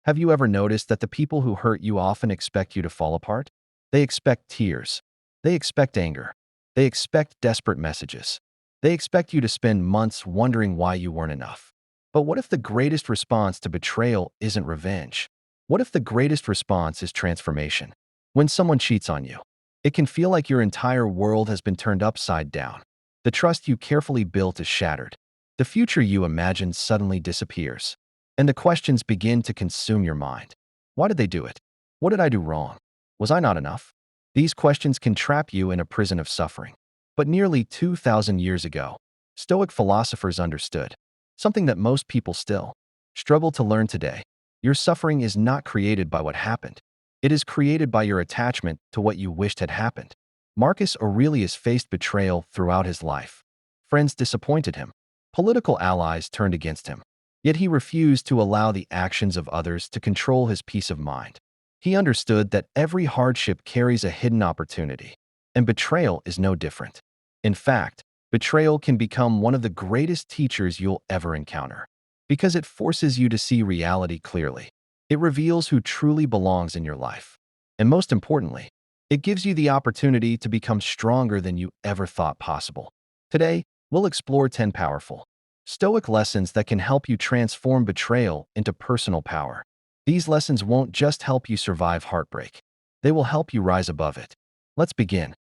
Have you ever noticed that the people who hurt you often expect you to fall apart? They expect tears. They expect anger. They expect desperate messages. They expect you to spend months wondering why you weren't enough. But what if the greatest response to betrayal isn't revenge? What if the greatest response is transformation? When someone cheats on you, it can feel like your entire world has been turned upside down. The trust you carefully built is shattered. The future you imagined suddenly disappears. And the questions begin to consume your mind. Why did they do it? What did I do wrong? Was I not enough? These questions can trap you in a prison of suffering. But nearly 2,000 years ago, Stoic philosophers understood something that most people still struggle to learn today. Your suffering is not created by what happened. It is created by your attachment to what you wished had happened. Marcus Aurelius faced betrayal throughout his life. Friends disappointed him. Political allies turned against him. Yet he refused to allow the actions of others to control his peace of mind. He understood that every hardship carries a hidden opportunity, and betrayal is no different. In fact, betrayal can become one of the greatest teachers you'll ever encounter, because it forces you to see reality clearly. It reveals who truly belongs in your life. And most importantly, it gives you the opportunity to become stronger than you ever thought possible. Today, we'll explore 10 powerful Stoic lessons that can help you transform betrayal into personal power. These lessons won't just help you survive heartbreak. They will help you rise above it. Let's begin.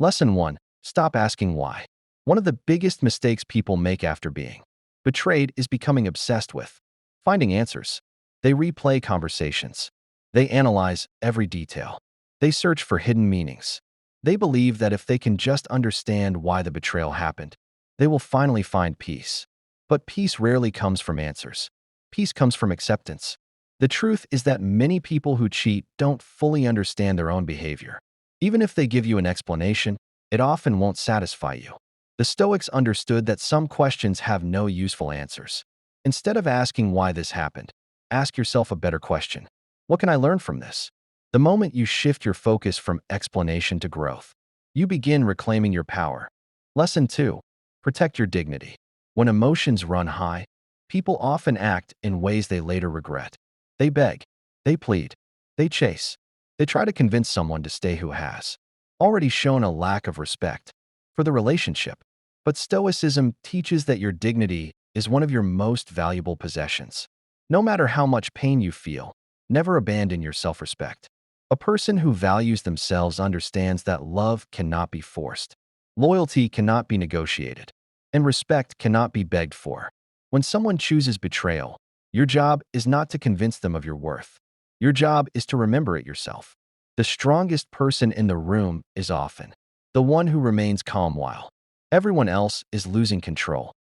Lesson 1. Stop asking why. One of the biggest mistakes people make after being betrayed is becoming obsessed with finding answers. They replay conversations. They analyze every detail. They search for hidden meanings. They believe that if they can just understand why the betrayal happened, they will finally find peace. But peace rarely comes from answers. Peace comes from acceptance. The truth is that many people who cheat don't fully understand their own behavior. Even if they give you an explanation, it often won't satisfy you. The Stoics understood that some questions have no useful answers. Instead of asking why this happened, ask yourself a better question. What can I learn from this? The moment you shift your focus from explanation to growth, you begin reclaiming your power. Lesson 2. Protect your dignity. When emotions run high, people often act in ways they later regret. They beg, they plead, they chase. They try to convince someone to stay who has already shown a lack of respect for the relationship. But Stoicism teaches that your dignity is one of your most valuable possessions. No matter how much pain you feel, never abandon your self-respect. A person who values themselves understands that love cannot be forced, loyalty cannot be negotiated, and respect cannot be begged for. When someone chooses betrayal, your job is not to convince them of your worth. Your job is to remember it yourself. The strongest person in the room is often the one who remains calm while everyone else is losing control.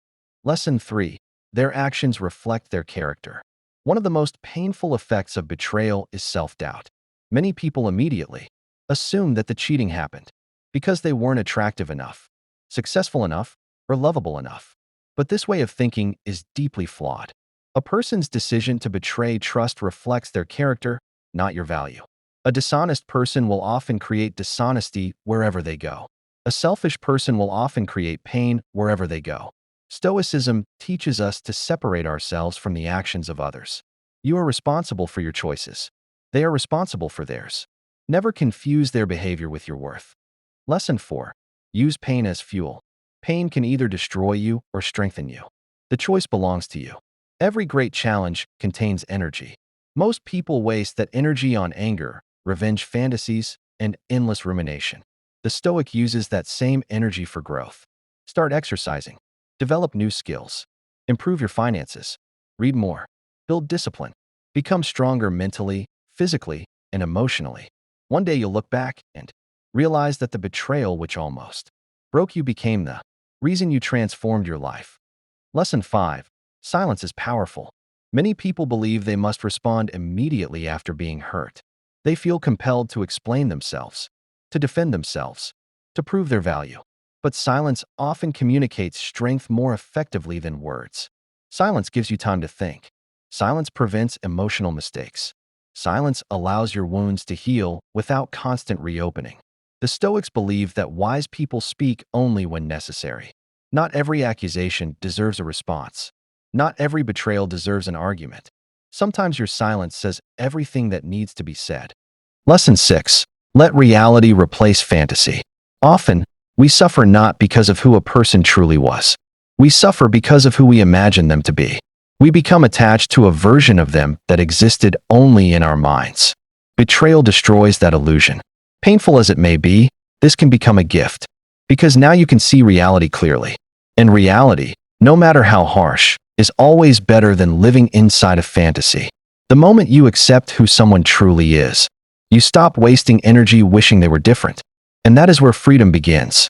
Lesson 3. Their actions reflect their character. One of the most painful effects of betrayal is self-doubt. Many people immediately assume that the cheating happened because they weren't attractive enough, successful enough, or lovable enough. But this way of thinking is deeply flawed. A person's decision to betray trust reflects their character, not your value. A dishonest person will often create dishonesty wherever they go. A selfish person will often create pain wherever they go. Stoicism teaches us to separate ourselves from the actions of others. You are responsible for your choices. They are responsible for theirs. Never confuse their behavior with your worth. Lesson 4. Use pain as fuel. Pain can either destroy you or strengthen you. The choice belongs to you. Every great challenge contains energy. Most people waste that energy on anger, revenge fantasies, and endless rumination. The Stoic uses that same energy for growth. Start exercising. Develop new skills. Improve your finances. Read more. Build discipline. Become stronger mentally, physically, and emotionally. One day you'll look back and realize that the betrayal which almost broke you became the reason you transformed your life. Lesson 5. Silence is powerful. Many people believe they must respond immediately after being hurt. They feel compelled to explain themselves, to defend themselves, to prove their value. But silence often communicates strength more effectively than words. Silence gives you time to think. Silence prevents emotional mistakes. Silence allows your wounds to heal without constant reopening. The Stoics believe that wise people speak only when necessary. Not every accusation deserves a response. Not every betrayal deserves an argument. Sometimes your silence says everything that needs to be said. Lesson 6. Let reality replace fantasy. Often, we suffer not because of who a person truly was. We suffer because of who we imagine them to be. We become attached to a version of them that existed only in our minds. Betrayal destroys that illusion. Painful as it may be, this can become a gift, because now you can see reality clearly. And reality, no matter how harsh, is always better than living inside a fantasy. The moment you accept who someone truly is, you stop wasting energy wishing they were different. And that is where freedom begins.